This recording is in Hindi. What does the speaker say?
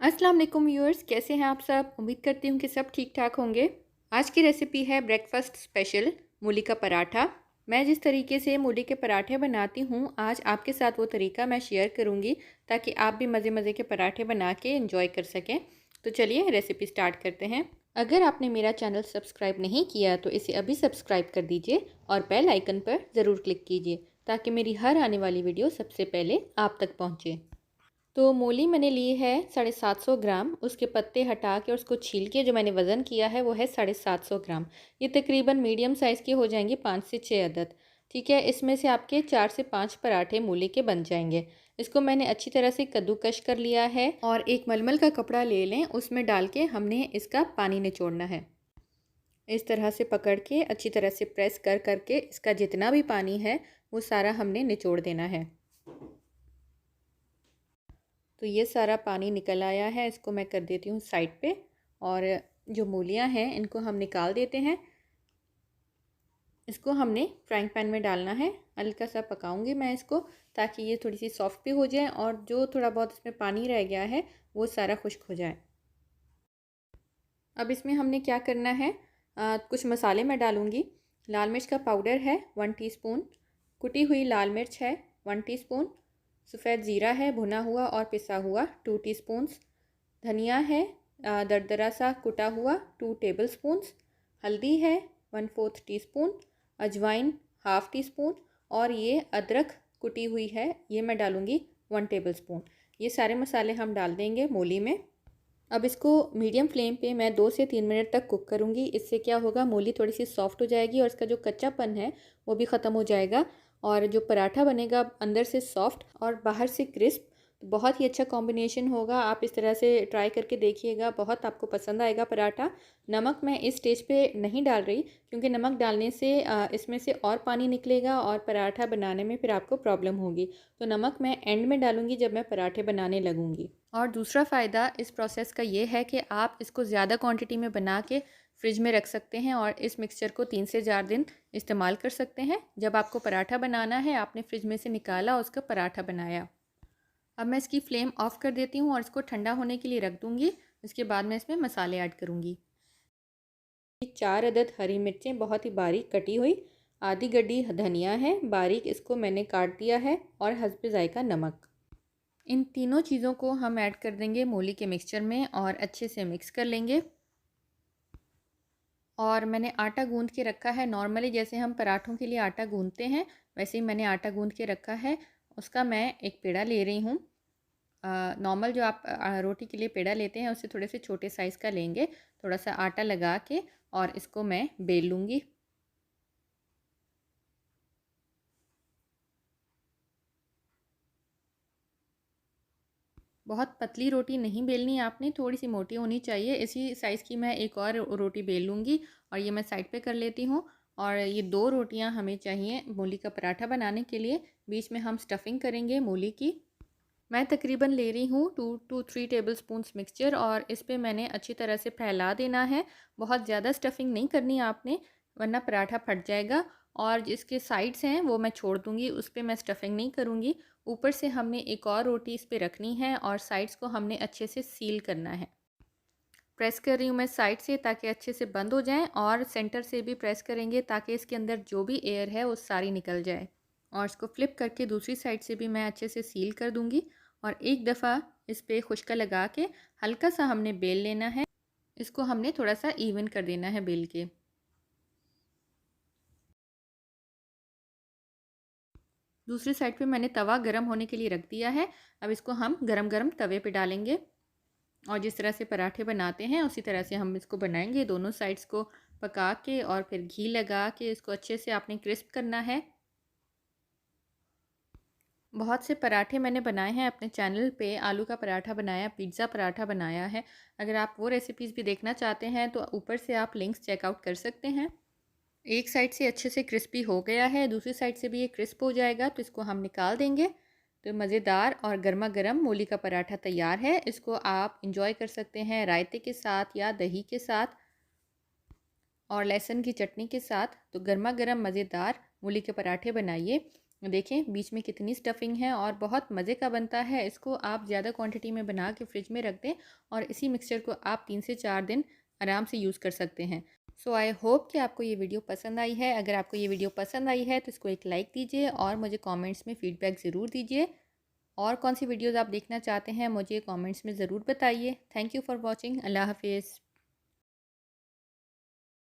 अस्सलाम वालेकुम व्यूअर्स, कैसे हैं आप सब। उम्मीद करती हूँ कि सब ठीक ठाक होंगे। आज की रेसिपी है ब्रेकफास्ट स्पेशल मूली का पराठा। मैं जिस तरीके से मूली के पराठे बनाती हूँ आज आपके साथ वो तरीका मैं शेयर करूँगी ताकि आप भी मज़े मज़े के पराठे बना के एंजॉय कर सकें। तो चलिए रेसिपी स्टार्ट करते हैं। अगर आपने मेरा चैनल सब्सक्राइब नहीं किया तो इसे अभी सब्सक्राइब कर दीजिए और बेल आइकन पर ज़रूर क्लिक कीजिए ताकि मेरी हर आने वाली वीडियो सबसे पहले आप तक पहुँचे। तो मूली मैंने ली है 750 ग्राम। उसके पत्ते हटा के और उसको छील के जो मैंने वज़न किया है वो है 750 ग्राम। ये तकरीबन मीडियम साइज़ की हो जाएंगी, 5 से 6 अदद। ठीक है, इसमें से आपके 4 से 5 पराठे मूली के बन जाएंगे। इसको मैंने अच्छी तरह से कद्दूकश कर लिया है और एक मलमल का कपड़ा ले लें, उसमें डाल के हमने इसका पानी निचोड़ना है। इस तरह से पकड़ के अच्छी तरह से प्रेस कर करके इसका जितना भी पानी है वो सारा हमने निचोड़ देना है। तो ये सारा पानी निकल आया है, इसको मैं कर देती हूँ साइड पे। और जो मूलियाँ हैं इनको हम निकाल देते हैं। इसको हमने फ्राइंग पैन में डालना है। हल्का सा पकाऊंगी मैं इसको ताकि ये थोड़ी सी सॉफ्ट भी हो जाए और जो थोड़ा बहुत इसमें पानी रह गया है वो सारा खुश्क हो जाए। अब इसमें हमने क्या करना है, कुछ मसाले मैं डालूँगी। लाल मिर्च का पाउडर है 1 टीस्पून, कुटी हुई लाल मिर्च है 1 टीस्पून, सफ़ेद ज़ीरा है भुना हुआ और पिसा हुआ 2 टीस्पून्स, धनिया है दरदरा सा कुटा हुआ 2 टेबलस्पून्स, हल्दी है 1/4 टीस्पून, अजवाइन हाफ़ टी स्पून और ये अदरक कुटी हुई है ये मैं डालूँगी 1 टेबलस्पून। ये सारे मसाले हम डाल देंगे मूली में। अब इसको मीडियम फ्लेम पे मैं 2 से 3 मिनट तक कुक करूँगी। इससे क्या होगा, मूली थोड़ी सी सॉफ्ट हो जाएगी और इसका जो कच्चापन है वो भी ख़त्म हो जाएगा और जो पराठा बनेगा अंदर से सॉफ्ट और बाहर से क्रिस्प। तो बहुत ही अच्छा कॉम्बिनेशन होगा। आप इस तरह से ट्राई करके देखिएगा, बहुत आपको पसंद आएगा पराठा। नमक मैं इस स्टेज पे नहीं डाल रही क्योंकि नमक डालने से इसमें से और पानी निकलेगा और पराठा बनाने में फिर आपको प्रॉब्लम होगी। तो नमक मैं एंड में डालूँगी जब मैं पराठे बनाने लगूँगी। और दूसरा फ़ायदा इस प्रोसेस का ये है कि आप इसको ज़्यादा क्वांटिटी में बना के फ्रिज में रख सकते हैं और इस मिक्सचर को 3 से 4 दिन इस्तेमाल कर सकते हैं। जब आपको पराठा बनाना है आपने फ्रिज में से निकाला, उसका पराठा बनाया। अब मैं इसकी फ्लेम ऑफ़ कर देती हूँ और इसको ठंडा होने के लिए रख दूँगी। इसके बाद मैं इसमें मसाले ऐड करूँगी। 4 अदद हरी मिर्चें बहुत ही बारीक कटी हुई, आधी गड्डी धनिया है बारीक, इसको मैंने काट दिया है और हस्बे ज़ायक़ा नमक। इन तीनों चीज़ों को हम ऐड कर देंगे मूली के मिक्सचर में और अच्छे से मिक्स कर लेंगे। और मैंने आटा गूंद के रखा है, नॉर्मली जैसे हम पराठों के लिए आटा गूंदते हैं वैसे ही मैंने आटा गूंद के रखा है। उसका मैं एक पेड़ा ले रही हूँ। नॉर्मल जो आप रोटी के लिए पेड़ा लेते हैं उससे थोड़े से छोटे साइज़ का लेंगे। थोड़ा सा आटा लगा के और इसको मैं बेल लूँगी। बहुत पतली रोटी नहीं बेलनी आपने, थोड़ी सी मोटी होनी चाहिए। इसी साइज़ की मैं एक और रोटी बेल लूँगी और ये मैं साइड पे कर लेती हूँ। और ये 2 रोटियां हमें चाहिए मूली का पराठा बनाने के लिए। बीच में हम स्टफिंग करेंगे मूली की। मैं तकरीबन ले रही हूँ 2 to 3 टेबलस्पून्स मिक्सचर और इस पे मैंने अच्छी तरह से फैला देना है। बहुत ज़्यादा स्टफिंग नहीं करनी आपने वरना पराठा फट जाएगा। और जिसके साइड्स हैं वो मैं छोड़ दूँगी, उस पे मैं स्टफिंग नहीं करूँगी। ऊपर से हमने एक और रोटी इस पे रखनी है और साइड्स को हमने अच्छे से सील करना है। प्रेस कर रही हूँ मैं साइड से ताकि अच्छे से बंद हो जाएं और सेंटर से भी प्रेस करेंगे ताकि इसके अंदर जो भी एयर है वो सारी निकल जाए। और इसको फ्लिप करके दूसरी साइड से भी मैं अच्छे से सील कर दूँगी और एक दफ़ा इस पर खुश्का लगा के हल्का सा हमने बेल लेना है। इसको हमने थोड़ा सा इवन कर देना है बेल के। दूसरी साइड पे मैंने तवा गरम होने के लिए रख दिया है। अब इसको हम गरम गरम तवे पे डालेंगे और जिस तरह से पराठे बनाते हैं उसी तरह से हम इसको बनाएंगे। दोनों साइड्स को पका के और फिर घी लगा के इसको अच्छे से आपने क्रिस्प करना है। बहुत से पराठे मैंने बनाए हैं अपने चैनल पे, आलू का पराठा बनाया, पिज़्ज़ा पराठा बनाया है। अगर आप वो रेसिपीज़ भी देखना चाहते हैं तो ऊपर से आप लिंक्स चेकआउट कर सकते हैं। एक साइड से अच्छे से क्रिस्पी हो गया है, दूसरी साइड से भी ये क्रिस्प हो जाएगा तो इसको हम निकाल देंगे। तो मज़ेदार और गर्मा गर्म मूली का पराठा तैयार है। इसको आप इंजॉय कर सकते हैं रायते के साथ या दही के साथ और लहसुन की चटनी के साथ। तो गर्मा गर्म मज़ेदार मूली के पराठे बनाइए देखें बीच में कितनी स्टफिंग है और बहुत मज़े का बनता है। इसको आप ज़्यादा क्वांटिटी में बना के फ्रिज में रख दें और इसी मिक्सचर को आप 3 से 4 दिन आराम से यूज़ कर सकते हैं। सो आई होप कि आपको ये वीडियो पसंद आई है। अगर आपको ये वीडियो पसंद आई है तो इसको एक लाइक दीजिए और मुझे कमेंट्स में फ़ीडबैक ज़रूर दीजिए। और कौन सी वीडियोज़ आप देखना चाहते हैं मुझे कमेंट्स में ज़रूर बताइए। Thank you for watching. Allah हाफिज़।